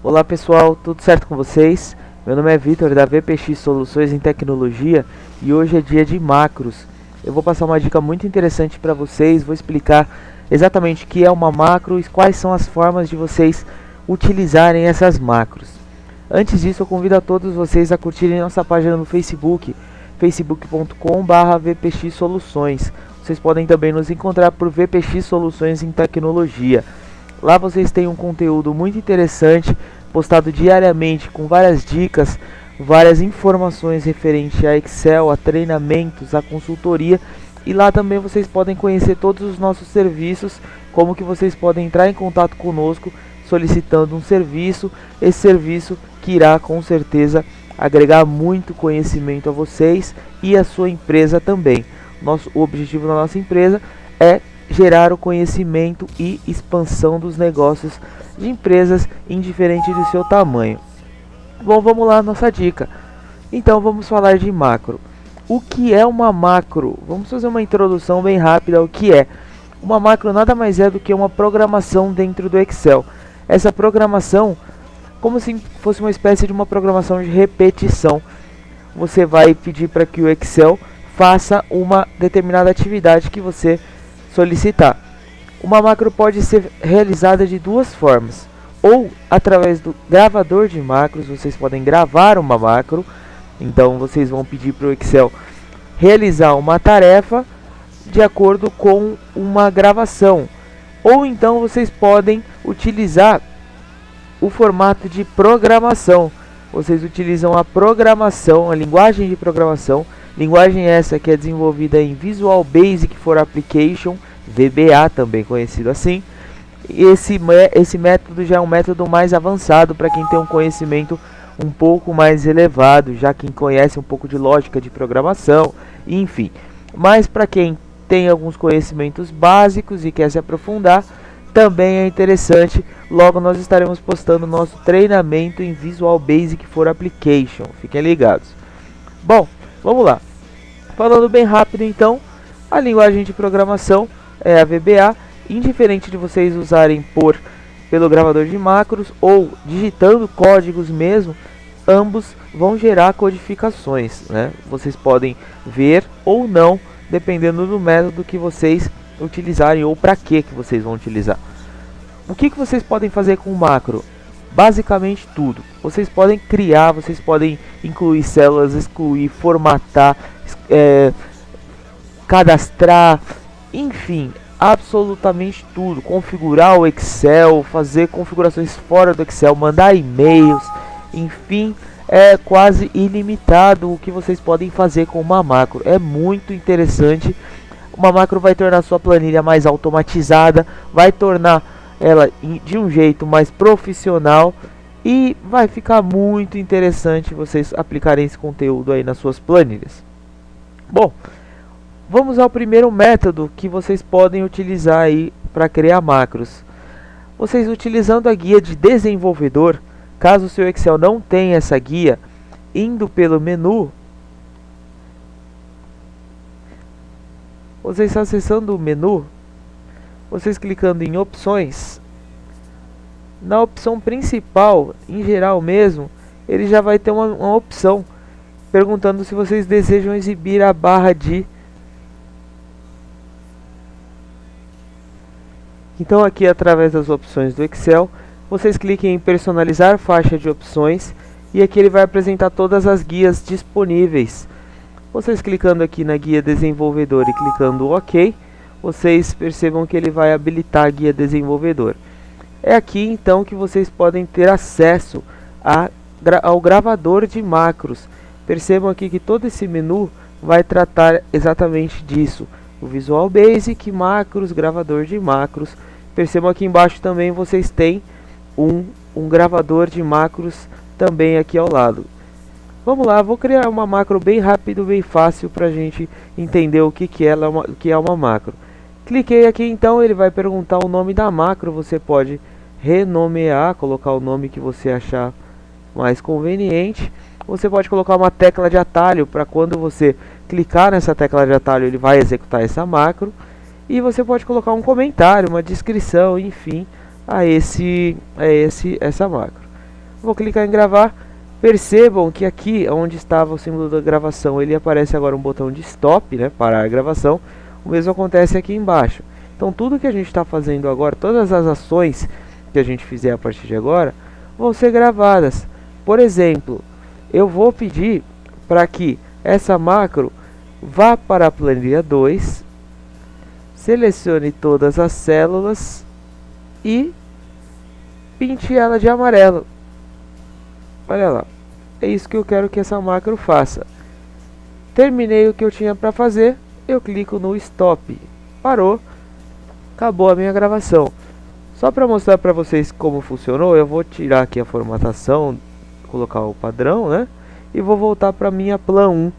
Olá pessoal, tudo certo com vocês? Meu nome é Vitor da VPX Soluções em Tecnologia e hoje é dia de macros. Eu vou passar uma dica muito interessante para vocês, vou explicar exatamente o que é uma macro e quais são as formas de vocês utilizarem essas macros. Antes disso, eu convido a todos vocês a curtirem nossa página no Facebook, facebook.com/VPX Soluções. Vocês podem também nos encontrar por VPX Soluções em Tecnologia. Lá vocês têm um conteúdo muito interessante, postado diariamente com várias dicas, várias informações referentes a Excel, a treinamentos, a consultoria. E lá também vocês podem conhecer todos os nossos serviços, como que vocês podem entrar em contato conosco solicitando um serviço. Esse serviço que irá com certeza agregar muito conhecimento a vocês e a sua empresa também. O objetivo da nossa empresa é gerar o conhecimento e expansão dos negócios de empresas indiferente do seu tamanho. Bom, vamos lá, nossa dica. Então vamos falar de macro. O que é uma macro? Vamos fazer uma introdução bem rápida ao que é. Uma macro nada mais é do que uma programação dentro do Excel. Essa programação, como se fosse uma espécie de uma programação de repetição. Você vai pedir para que o Excel faça uma determinada atividade que você solicitar. Uma macro pode ser realizada de duas formas, ou através do gravador de macros. Vocês podem gravar uma macro, então vocês vão pedir para o Excel realizar uma tarefa de acordo com uma gravação, ou então vocês podem utilizar o formato de programação. Vocês utilizam a programação, a linguagem de programação, linguagem essa que é desenvolvida em Visual Basic for Application, VBA também conhecido assim. Esse método já é um método mais avançado para quem tem um conhecimento um pouco mais elevado, já quem conhece um pouco de lógica de programação, enfim. Mas para quem tem alguns conhecimentos básicos e quer se aprofundar, também é interessante. Logo nós estaremos postando nosso treinamento em Visual Basic for Application, fiquem ligados. Bom, vamos lá. Falando bem rápido então, a linguagem de programação é a VBA. Indiferente de vocês usarem pelo gravador de macros ou digitando códigos mesmo, ambos vão gerar codificações, né? Vocês podem ver ou não, dependendo do método que vocês utilizarem ou para que vocês vão utilizar. O que vocês podem fazer com o macro? Basicamente tudo. Vocês podem criar, vocês podem incluir células, excluir, formatar, cadastrar, enfim, absolutamente tudo. Configurar o Excel, fazer configurações fora do Excel, mandar e-mails, enfim, é quase ilimitado o que vocês podem fazer com uma macro. É muito interessante. Uma macro vai tornar sua planilha mais automatizada, vai tornar ela de um jeito mais profissional e vai ficar muito interessante vocês aplicarem esse conteúdo aí nas suas planilhas. Bom, vamos ao primeiro método que vocês podem utilizar aí para criar macros. Vocês utilizando a guia de desenvolvedor, caso o seu Excel não tenha essa guia, indo pelo menu, vocês acessando o menu, vocês clicando em opções, na opção principal, em geral mesmo, ele já vai ter uma opção perguntando se vocês desejam exibir a barra de. Então aqui, através das opções do Excel, vocês cliquem em personalizar faixa de opções e aqui ele vai apresentar todas as guias disponíveis. Vocês clicando aqui na guia desenvolvedor e clicando OK, vocês percebam que ele vai habilitar a guia desenvolvedor. É aqui então que vocês podem ter acesso ao gravador de macros. Percebam aqui que todo esse menu vai tratar exatamente disso. O Visual Basic, macros, gravador de macros. Percebam aqui embaixo também vocês têm um gravador de macros também aqui ao lado. Vamos lá, vou criar uma macro bem rápido, bem fácil para a gente entender o que é uma macro. Cliquei aqui então, ele vai perguntar o nome da macro. Você pode renomear, colocar o nome que você achar mais conveniente. Você pode colocar uma tecla de atalho para quando você clicar nessa tecla de atalho ele vai executar essa macro. E você pode colocar um comentário, uma descrição, enfim, essa macro. Vou clicar em gravar. Percebam que aqui onde estava o símbolo da gravação, ele aparece agora um botão de stop, né, parar a gravação. O mesmo acontece aqui embaixo. Então tudo que a gente está fazendo agora, todas as ações que a gente fizer a partir de agora, vão ser gravadas. Por exemplo, eu vou pedir para que essa macro vá para a planilha 2, selecione todas as células e pinte ela de amarelo. Olha lá, é isso que eu quero que essa macro faça. Terminei o que eu tinha para fazer, eu clico no stop. Parou, acabou a minha gravação. Só para mostrar para vocês como funcionou, eu vou tirar aqui a formatação, colocar o padrão, né? E vou voltar para minha plan 1.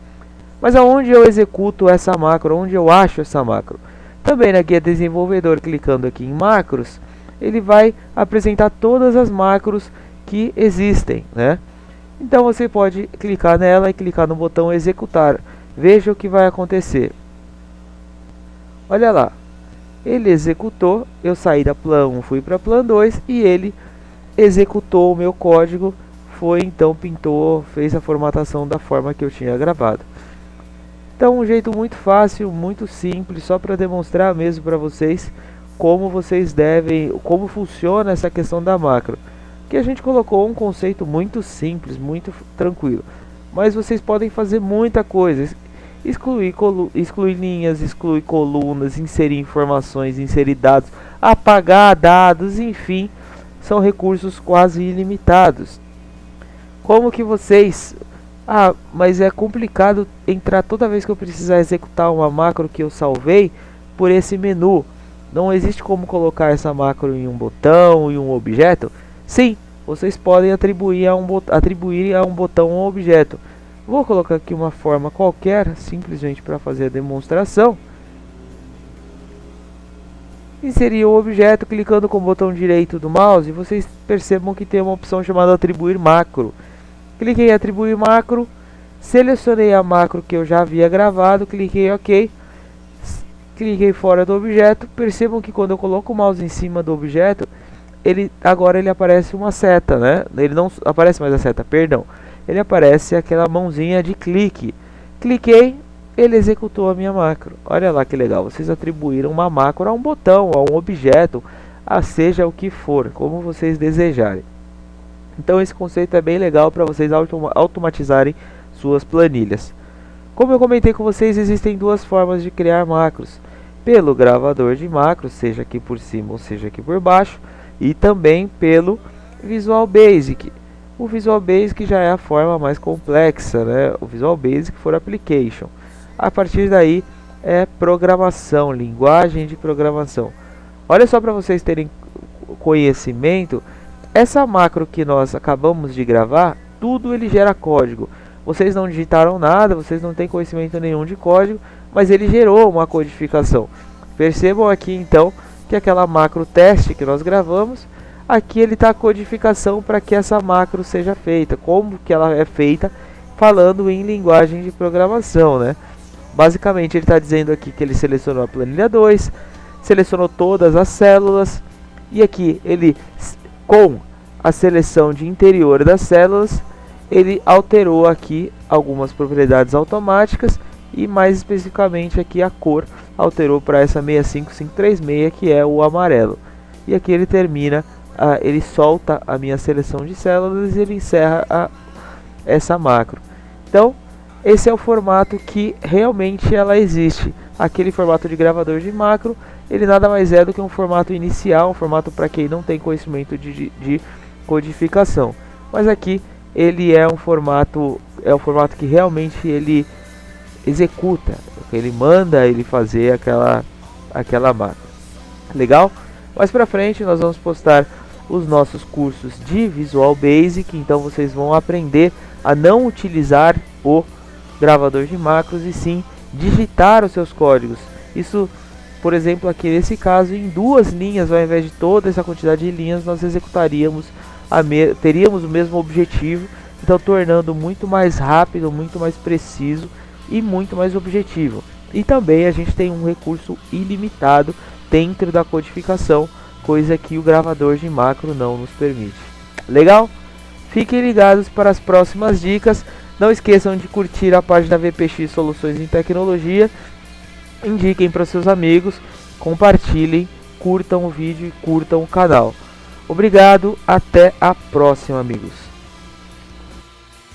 Mas aonde eu executo essa macro, onde eu acho essa macro? Também na guia desenvolvedor, clicando aqui em macros, ele vai apresentar todas as macros que existem, né? Então você pode clicar nela e clicar no botão executar. Veja o que vai acontecer. Olha lá, ele executou, eu saí da plan 1, fui para plan 2 e ele executou o meu código, foi então pintou, fez a formatação da forma que eu tinha gravado. Então um jeito muito fácil, muito simples, só para demonstrar mesmo para vocês como vocês devem, como funciona essa questão da macro. Que a gente colocou um conceito muito simples, muito tranquilo, mas vocês podem fazer muita coisa, excluir linhas, excluir colunas, inserir informações, inserir dados, apagar dados, enfim, são recursos quase ilimitados. Como que vocês... mas é complicado entrar toda vez que eu precisar executar uma macro que eu salvei por esse menu. Não existe como colocar essa macro em um botão, em um objeto? Sim, vocês podem atribuir a um botão um objeto. Vou colocar aqui uma forma qualquer, simplesmente para fazer a demonstração. Inserir o objeto clicando com o botão direito do mouse. Vocês percebam que tem uma opção chamada atribuir macro. Cliquei em atribuir macro, selecionei a macro que eu já havia gravado, cliquei em OK. Cliquei fora do objeto. Percebam que quando eu coloco o mouse em cima do objeto, agora ele aparece uma seta, né? Ele não aparece mais a seta, perdão. Ele aparece aquela mãozinha de clique. Cliquei, ele executou a minha macro. Olha lá que legal, vocês atribuíram uma macro a um botão, a um objeto, a seja o que for, como vocês desejarem. Então esse conceito é bem legal para vocês automatizarem suas planilhas. Como eu comentei com vocês, existem duas formas de criar macros. Pelo gravador de macros, seja aqui por cima ou seja aqui por baixo, e também pelo Visual Basic. O Visual Basic já é a forma mais complexa, né? O Visual Basic for Application. A partir daí é programação, linguagem de programação. Olha só para vocês terem conhecimento, essa macro que nós acabamos de gravar, tudo ele gera código. Vocês não digitaram nada, vocês não têm conhecimento nenhum de código, mas ele gerou uma codificação. Percebam aqui então que aquela macro teste que nós gravamos, aqui ele está a codificação para que essa macro seja feita, como que ela é feita, falando em linguagem de programação, né? Basicamente ele está dizendo aqui que ele selecionou a planilha 2, selecionou todas as células, e aqui ele, com a seleção de interior das células, ele alterou aqui algumas propriedades automáticas, e mais especificamente aqui a cor alterou para essa 65536, que é o amarelo. E aqui ele termina, ele solta a minha seleção de células e ele encerra essa macro. Então esse é o formato que realmente ela existe. Aquele formato de gravador de macro, ele nada mais é do que um formato inicial, um formato para quem não tem conhecimento de codificação. Mas aqui ele é um formato que realmente ele executa, ele manda ele fazer aquela macro. Legal? Mais pra frente nós vamos postar os nossos cursos de Visual Basic, então vocês vão aprender a não utilizar o gravador de macros e sim digitar os seus códigos. Isso, por exemplo, aqui nesse caso, em 2 linhas, ao invés de toda essa quantidade de linhas, nós executaríamos, teríamos o mesmo objetivo, então tornando muito mais rápido, muito mais preciso e muito mais objetivo. E também a gente tem um recurso ilimitado dentro da codificação, coisa que o gravador de macro não nos permite. Legal? Fiquem ligados para as próximas dicas. Não esqueçam de curtir a página VPX Soluções em Tecnologia. Indiquem para seus amigos, compartilhem, curtam o vídeo e curtam o canal. Obrigado, até a próxima, amigos.